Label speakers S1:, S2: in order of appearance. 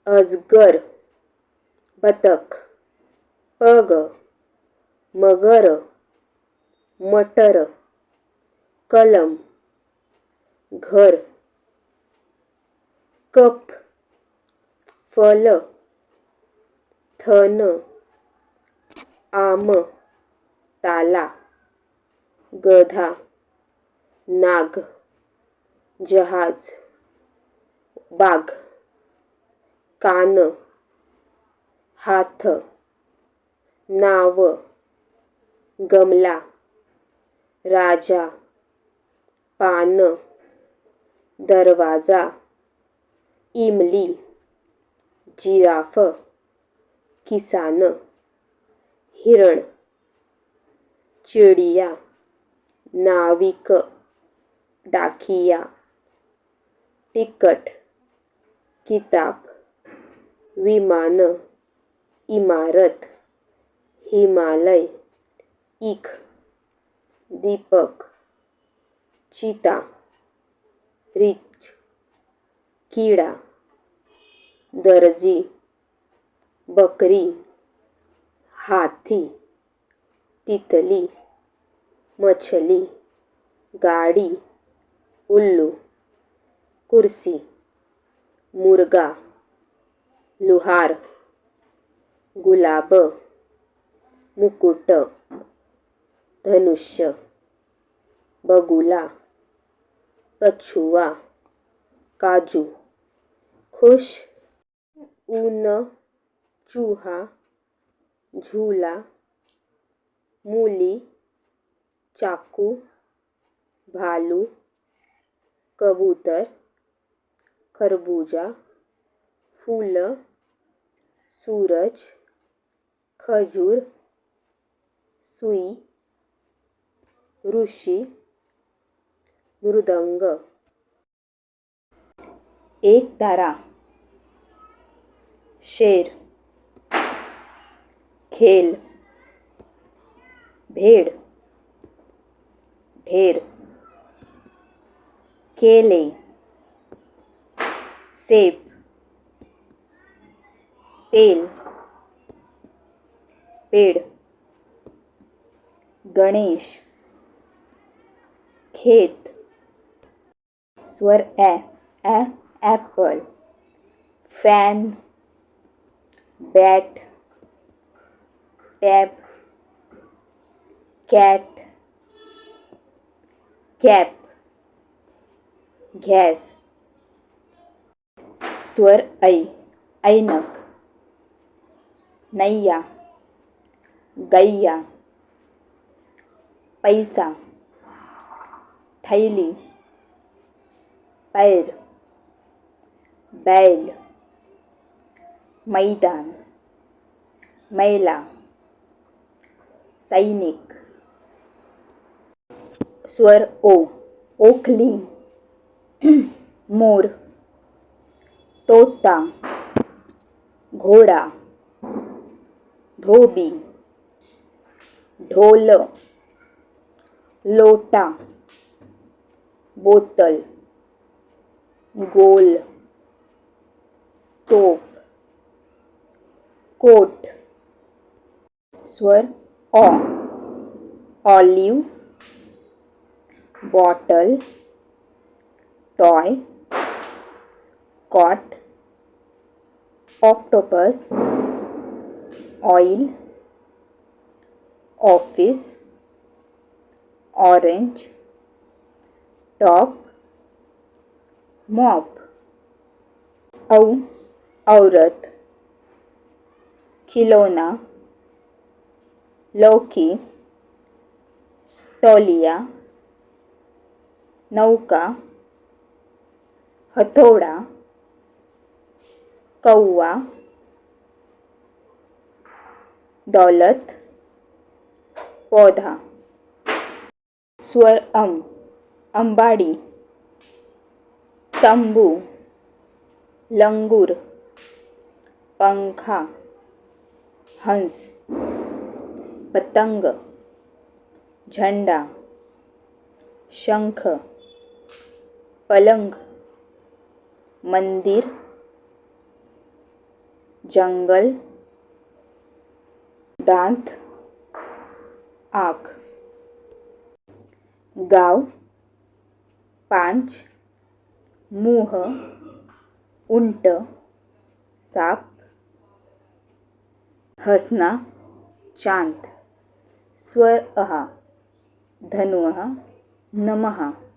S1: अजगर, बतक, पग, मगर, मटर, कलम, घर, कप, फल, थन, आम, ताला, गधा, नाग, जहाज, बाघ, कान, हाथ, नाव, गमला, राजा, पान, दरवाजा, इमली, जिराफ, किसान, हिरण, चिडिया, नाविक, डाकिया, तिकट, किताब, विमान, इमारत, हिमालय, ईख, दीपक, चीता, रिच, कीड़ा, दर्जी, बकरी, हाथी, तितली, मछली, गाड़ी, उल्लू, कुर्सी, मुर्गा, लुहार, गुलाब, मुकुट, धनुष्य, बगुला, कछुआ, काजू, खुश, ऊन, चूहा, झूला, मूली, चाकू, भालू, कबूतर, खरबूजा, फूल, सूरज, खजूर, सुई, ऋषी, मृदंग, एक तारा, शेर, खेल, भेड़, ढेर, केले, सेब, तेल, पेड़, गणेश, खेत, स्वर ए, apple, fan, bat, tab, cat, cap, gas, स्वर ऐ, ऐनक, नैया, गैया, पैसा, थैली, पैर, बैल, मैदान, मैला, सैनिक, स्वर ओ, ओखली, मोर, तोता, घोडा, धोबी, ढोल, लोटा, बोतल, गोल, तोप, कोट, स्वर ऑ, olive, bottle, toy, cot, octopus, oil, office, orange, top, mop, औ, औरत, खिलौना, लौकी, तौलिया, नौका, हथौड़ा, कौवा, दौलत, पौधा, स्वर अंबाड़ी, तंबू, लंगूर, पंखा, हंस, पतंग, झंडा, शंख, पलंग, मंदिर, जंगल, दांत, आँख. गाव, पांच, मुह, उंट, साप. हंसना, चांद. स्वर अहा, धनुः, नमः.